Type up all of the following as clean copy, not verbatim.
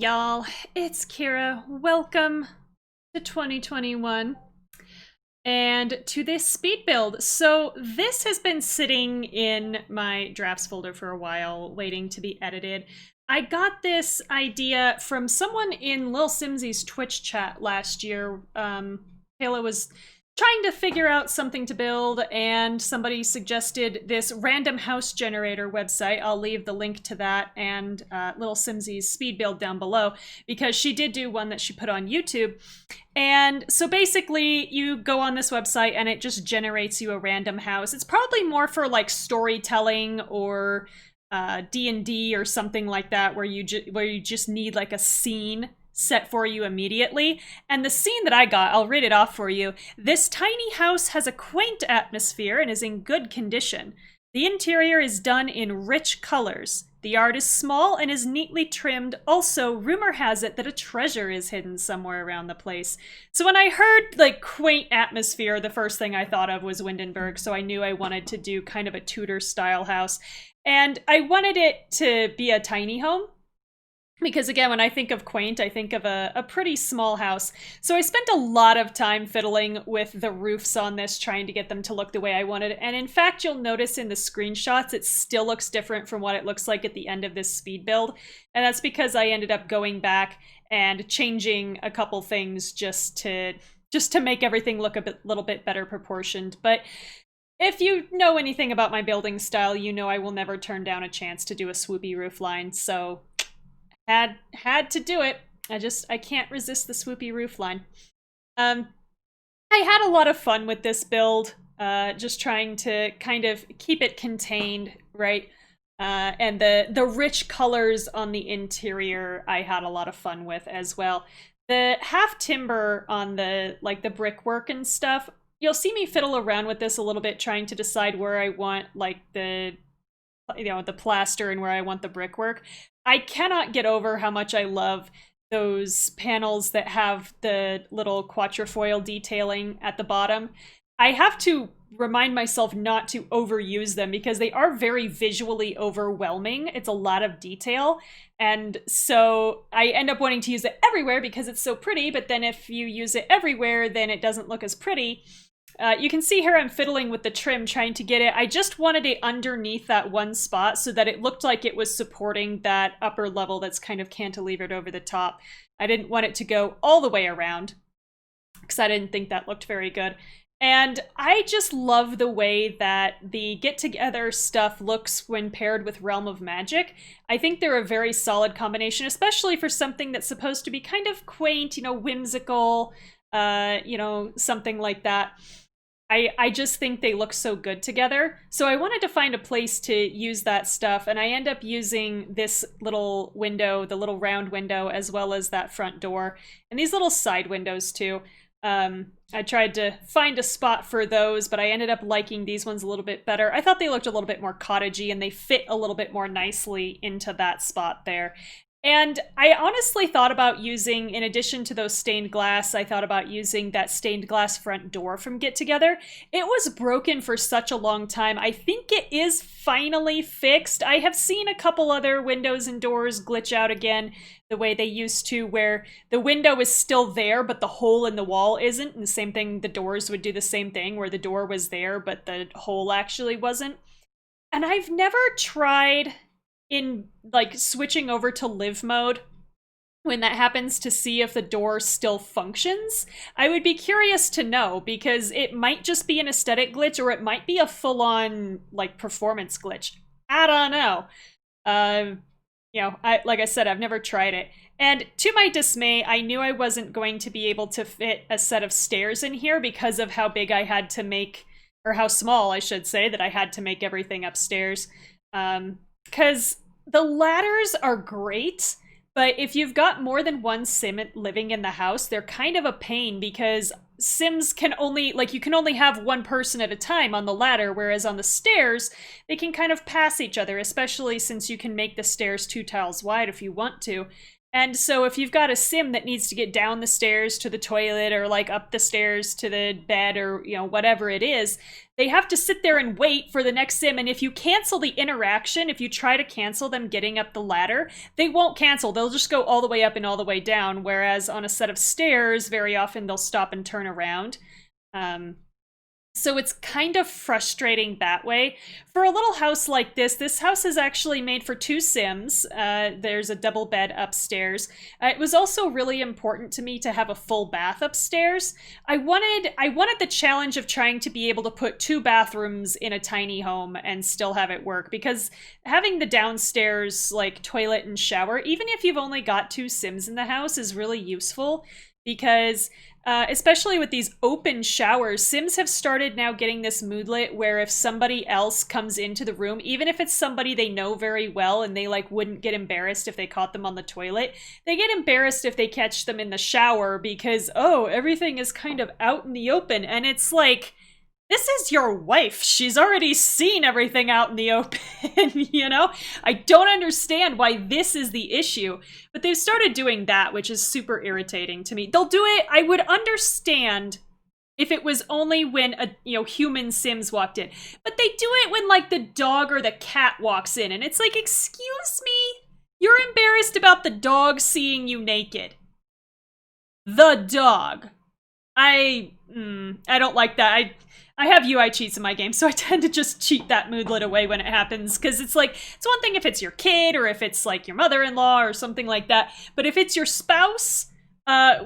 y'all, it's Kira. Welcome to 2021 and to this speed build. So this has been sitting in my drafts folder for a while, waiting to be edited. I got this idea from someone in Lil Simsy's Twitch chat last year. Kayla was trying to figure out something to build, and somebody suggested this random house generator website. I'll leave the link to that and Little Simsy's speed build down below, because she did do one that she put on YouTube. And so basically you go on this website and it just generates you a random house. It's probably more for like storytelling or D&D or something like that, where you just need like a scene set for you immediately. And the scene that I got, I'll read it off for you. This tiny house has a quaint atmosphere and is in good condition. The interior is done in rich colors. The art is small and is neatly trimmed. Also, rumor has it that a treasure is hidden somewhere around the place. So when I heard like quaint atmosphere, the first thing I thought of was Windenburg, so I knew I wanted to do kind of a Tudor style house. And I wanted it to be a tiny home, because again, when I think of quaint, I think of a pretty small house. So I spent a lot of time fiddling with the roofs on this, trying to get them to look the way I wanted. And in fact, you'll notice in the screenshots, it still looks different from what it looks like at the end of this speed build. And that's because I ended up going back and changing a couple things just to make everything look a little bit better proportioned. But if you know anything about my building style, you know I will never turn down a chance to do a swoopy roof line. So had to do it. I can't resist the swoopy roofline. I had a lot of fun with this build, just trying to kind of keep it contained, right? And the rich colors on the interior I had a lot of fun with as well. The half timber on the brickwork and stuff, you'll see me fiddle around with this a little bit, trying to decide where I want like the plaster and where I want the brickwork. I cannot get over how much I love those panels that have the little quatrefoil detailing at the bottom. I have to remind myself not to overuse them because they are very visually overwhelming. It's a lot of detail. And so I end up wanting to use it everywhere because it's so pretty, but then if you use it everywhere, then it doesn't look as pretty. You can see here I'm fiddling with the trim, trying to get it. I just wanted it underneath that one spot so that it looked like it was supporting that upper level that's kind of cantilevered over the top. I didn't want it to go all the way around because I didn't think that looked very good. And I just love the way that the get-together stuff looks when paired with Realm of Magic. I think they're a very solid combination, especially for something that's supposed to be kind of quaint, whimsical, something like that. I just think they look so good together. So I wanted to find a place to use that stuff, and I end up using this little window, the little round window, as well as that front door, and these little side windows too. I tried to find a spot for those, but I ended up liking these ones a little bit better. I thought they looked a little bit more cottagey, and they fit a little bit more nicely into that spot there. And I honestly thought about using, in addition to those stained glass, I thought about using that stained glass front door from Get Together. It was broken for such a long time. I think it is finally fixed. I have seen a couple other windows and doors glitch out again the way they used to, where the window is still there, but the hole in the wall isn't. And the same thing, the doors would do the same thing, where the door was there, but the hole actually wasn't. And I've never tried in like switching over to live mode when that happens to see if the door still functions. I would be curious to know, because it might just be an aesthetic glitch, or it might be a full-on like performance glitch. I don't know. Like I said, I've never tried it. And to my dismay, I knew I wasn't going to be able to fit a set of stairs in here because of how big I had to make, or how small I should say, that I had to make everything upstairs. Because the ladders are great, but if you've got more than one sim living in the house, they're kind of a pain, because sims can only, you can only have one person at a time on the ladder, whereas on the stairs, they can kind of pass each other, especially since you can make the stairs 2 tiles wide if you want to. And so if you've got a sim that needs to get down the stairs to the toilet or like up the stairs to the bed or, you know, whatever it is, they have to sit there and wait for the next sim. And if you cancel the interaction, if you try to cancel them getting up the ladder, they won't cancel. They'll just go all the way up and all the way down. Whereas on a set of stairs, very often they'll stop and turn around. So it's kind of frustrating that way. For a little house like this house is actually made for 2 Sims. There's a double bed upstairs. It was also really important to me to have a full bath upstairs. I wanted the challenge of trying to be able to put 2 bathrooms in a tiny home and still have it work, because having the downstairs like toilet and shower, even if you've only got 2 Sims in the house, is really useful, because especially with these open showers, Sims have started now getting this moodlet where if somebody else comes into the room, even if it's somebody they know very well and they like wouldn't get embarrassed if they caught them on the toilet, they get embarrassed if they catch them in the shower because, oh, everything is kind of out in the open. And it's like, this is your wife. She's already seen everything out in the open, you know? I don't understand why this is the issue. But they've started doing that, which is super irritating to me. They'll do it, I would understand if it was only when a, you know, human Sims walked in. But they do it when like the dog or the cat walks in, and it's like, excuse me? You're embarrassed about the dog seeing you naked. The dog. I don't like that. I have UI cheats in my game, so I tend to just cheat that moodlet away when it happens, because it's like, it's one thing if it's your kid, or if it's like your mother-in-law, or something like that, but if it's your spouse,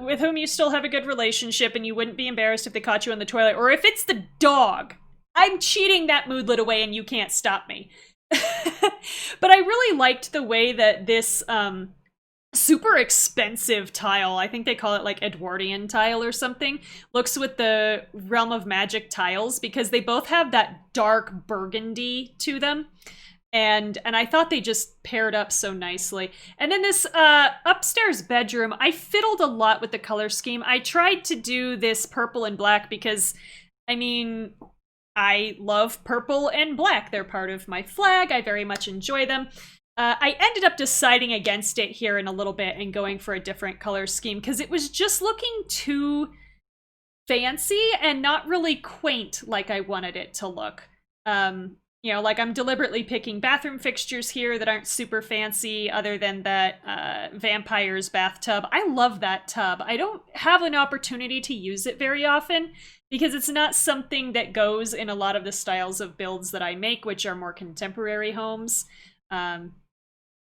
with whom you still have a good relationship, and you wouldn't be embarrassed if they caught you in the toilet, or if it's the dog, I'm cheating that moodlet away, and you can't stop me. But I really liked the way that this, super expensive tile, I think they call it like Edwardian tile or something, looks with the Realm of Magic tiles, because they both have that dark burgundy to them. And I thought they just paired up so nicely. And then this upstairs bedroom, I fiddled a lot with the color scheme. I tried to do this purple and black because, I mean, I love purple and black. They're part of my flag. I very much enjoy them. I ended up deciding against it here in a little bit and going for a different color scheme, because it was just looking too fancy and not really quaint like I wanted it to look. You know, like I'm deliberately picking bathroom fixtures here that aren't super fancy, other than that vampire's bathtub. I love that tub. I don't have an opportunity to use it very often, because it's not something that goes in a lot of the styles of builds that I make, which are more contemporary homes.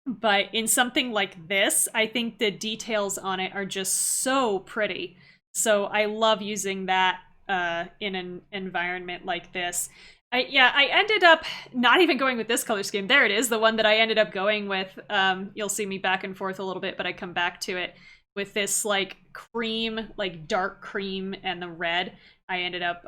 But in something like this, I think the details on it are just so pretty. So I love using that in an environment like this. I ended up not even going with this color scheme. There it is, the one that I ended up going with. You'll see me back and forth a little bit, but I come back to it with this like cream, like dark cream, and the red I ended up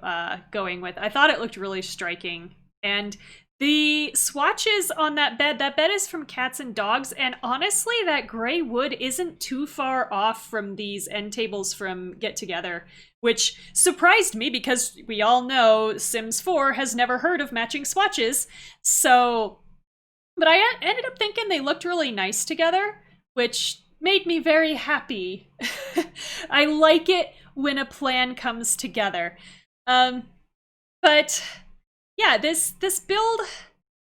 going with. I thought it looked really striking. And the swatches on that bed is from Cats and Dogs, and honestly, that gray wood isn't too far off from these end tables from Get Together, which surprised me because we all know Sims 4 has never heard of matching swatches, so... But I ended up thinking they looked really nice together, which made me very happy. I like it when a plan comes together. But... yeah, this build,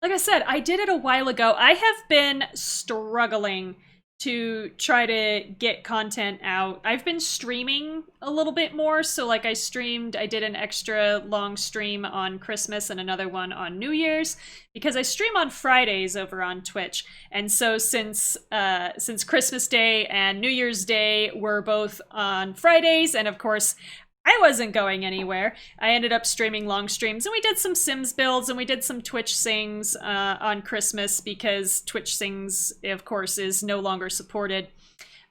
like I said, I did it a while ago. I have been struggling to try to get content out. I've been streaming a little bit more, so like I did an extra long stream on Christmas and another one on New Year's, because I stream on Fridays over on Twitch. And so since Christmas Day and New Year's Day were both on Fridays, and of course, I wasn't going anywhere, I ended up streaming long streams, and we did some Sims builds, and we did some Twitch Sings on Christmas, because Twitch Sings, of course, is no longer supported.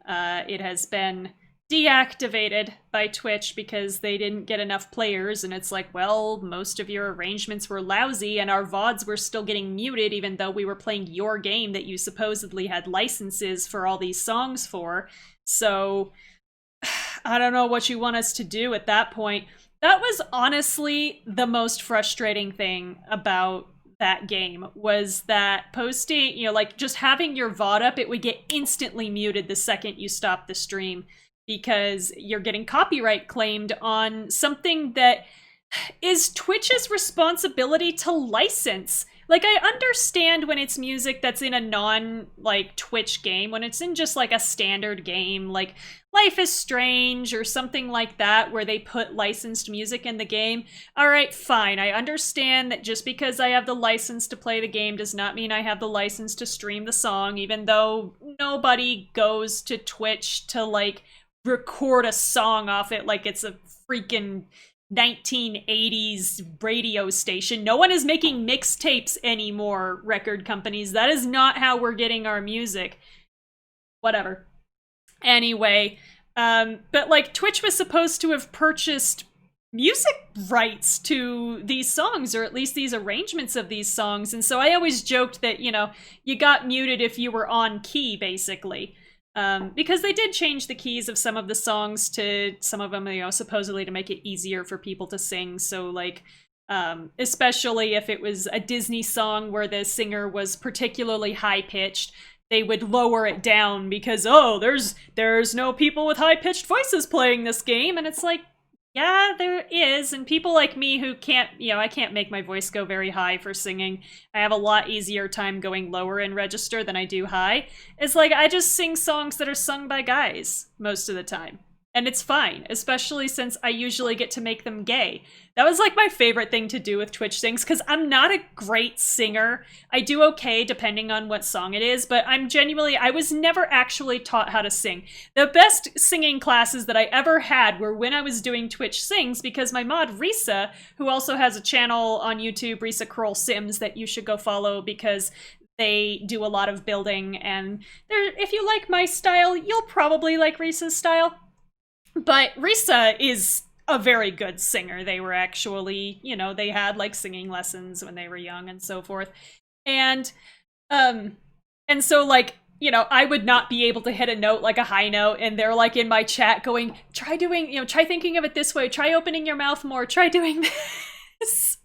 It has been deactivated by Twitch because they didn't get enough players, and it's like, well, most of your arrangements were lousy, and our VODs were still getting muted even though we were playing your game that you supposedly had licenses for all these songs for, so... I don't know what you want us to do at that point. That was honestly the most frustrating thing about that game was that posting, like just having your VOD up, it would get instantly muted the second you stop the stream because you're getting copyright claimed on something that is Twitch's responsibility to license. Like, I understand when it's music that's in a Twitch game, when it's in just, a standard game, like Life is Strange or something like that, where they put licensed music in the game. Alright, fine. I understand that just because I have the license to play the game does not mean I have the license to stream the song, even though nobody goes to Twitch to, record a song off it like it's a freaking 1980s radio station. No one is making mixtapes anymore, record companies. That is not how we're getting our music. Whatever. Anyway, but Twitch was supposed to have purchased music rights to these songs, or at least these arrangements of these songs, and so I always joked that, you got muted if you were on key, basically. Because they did change the keys of some of the songs to some of them, supposedly to make it easier for people to sing. So, especially if it was a Disney song where the singer was particularly high-pitched, they would lower it down because, there's no people with high-pitched voices playing this game. And it's like, yeah, there is, and people like me who can't, I can't make my voice go very high for singing. I have a lot easier time going lower in register than I do high. It's I just sing songs that are sung by guys most of the time. And it's fine, especially since I usually get to make them gay. That was my favorite thing to do with Twitch things, because I'm not a great singer. I do okay depending on what song it is, but I was never actually taught how to sing. The best singing classes that I ever had were when I was doing Twitch Sings, because my mod Risa, who also has a channel on YouTube, Risa Kroll Sims, that you should go follow because they do a lot of building, and if you like my style, you'll probably like Risa's style. But Risa is a very good singer. They were actually, they had singing lessons when they were young and so forth. And so I would not be able to hit a note like a high note, and they're in my chat going, try thinking of it this way, try opening your mouth more, try doing this.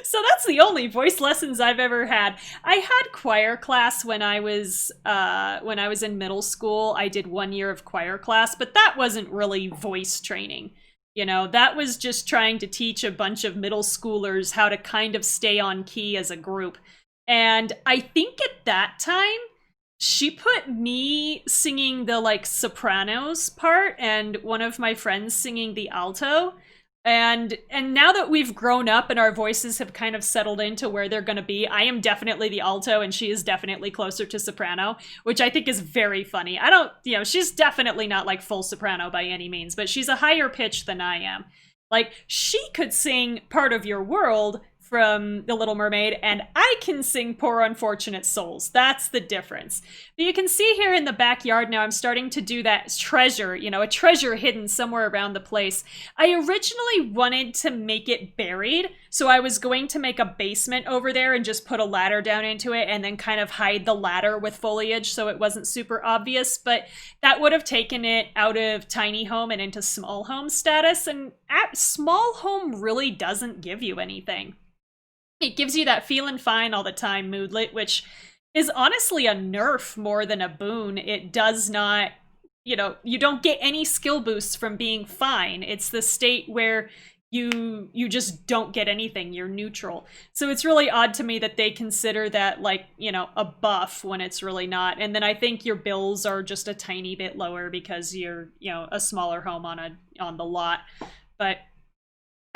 So that's the only voice lessons I've ever had. I had choir class when I was in middle school. I did 1 year of choir class, but that wasn't really voice training. That was just trying to teach a bunch of middle schoolers how to kind of stay on key as a group. And I think at that time, she put me singing the sopranos part and one of my friends singing the alto. And now that we've grown up and our voices have kind of settled into where they're going to be, I am definitely the alto and she is definitely closer to soprano, which I think is very funny. She's definitely not full soprano by any means, but she's a higher pitch than I am. She could sing Part of Your World from The Little Mermaid, and I can sing Poor Unfortunate Souls. That's the difference. But you can see here in the backyard now, I'm starting to do that treasure, a treasure hidden somewhere around the place. I originally wanted to make it buried, so I was going to make a basement over there and just put a ladder down into it and then kind of hide the ladder with foliage so it wasn't super obvious, but that would have taken it out of tiny home and into small home status, and small home really doesn't give you anything. It gives you that feeling fine all the time moodlet, which is honestly a nerf more than a boon. It does not, you don't get any skill boosts from being fine. It's the state where you just don't get anything. You're neutral. So it's really odd to me that they consider that a buff when it's really not. And then I think your bills are just a tiny bit lower because you're, a smaller home on the lot. But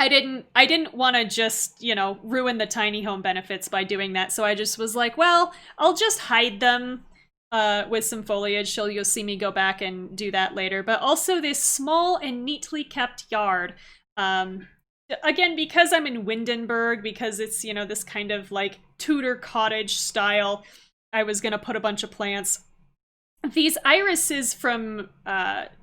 I didn't want to just, ruin the tiny home benefits by doing that. So I just was well, I'll just hide them with some foliage. So you'll see me go back and do that later. But also this small and neatly kept yard. Again, because I'm in Windenburg, because it's, this kind of Tudor cottage style, I was going to put a bunch of plants. These irises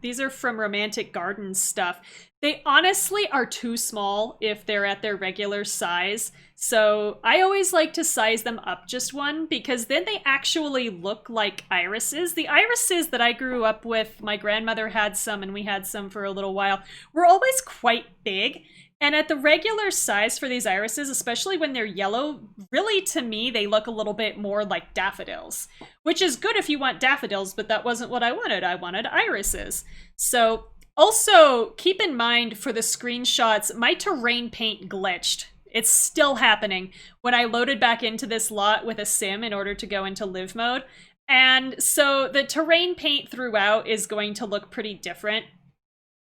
these are from Romantic Gardens stuff. They honestly are too small if they're at their regular size. So I always like to size them up just one, because then they actually look like irises. The irises that I grew up with, my grandmother had some and we had some for a little while, were always quite big. And at the regular size for these irises, especially when they're yellow, really to me, they look a little bit more like daffodils, which is good if you want daffodils, but that wasn't what I wanted. I wanted irises. So also keep in mind for the screenshots, my terrain paint glitched. It's still happening when I loaded back into this lot with a sim in order to go into live mode. And so the terrain paint throughout is going to look pretty different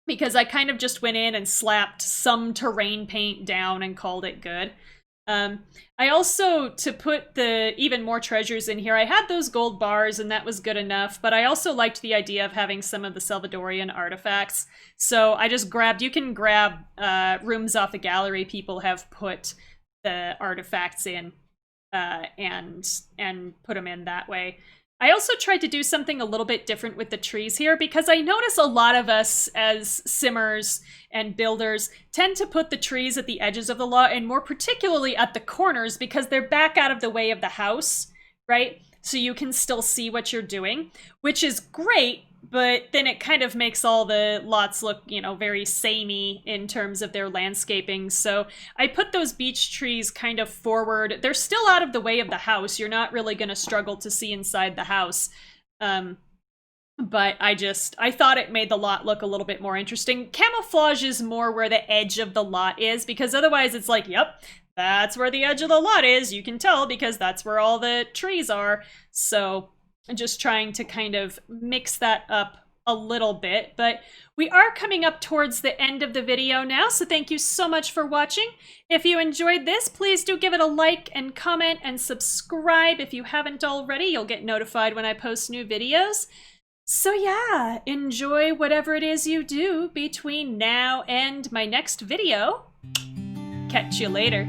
because I kind of just went in and slapped some terrain paint down and called it good. I also, to put the even more treasures in here, I had those gold bars and that was good enough, but I also liked the idea of having some of the Salvadorian artifacts. So I just grabbed, you can grab rooms off the gallery people have put the artifacts in and put them in that way. I also tried to do something a little bit different with the trees here because I notice a lot of us as simmers and builders tend to put the trees at the edges of the lot and more particularly at the corners because they're back out of the way of the house, right? So you can still see what you're doing, which is great, but then it kind of makes all the lots look, you know, very samey in terms of their landscaping. So I put those beech trees kind of forward. They're still out of the way of the house. You're not really going to struggle to see inside the house. But I thought it made the lot look a little bit more interesting. Camouflage is more where the edge of the lot is, because otherwise it's like, yep, that's where the edge of the lot is. You can tell because that's where all the trees are. So I'm just trying to kind of mix that up a little bit, but we are coming up towards the end of the video now, so thank you so much for watching. If you enjoyed this, please do give it a like and comment and subscribe if you haven't already. You'll get notified when I post new videos. So yeah, enjoy whatever it is you do between now and my next video. Catch you later.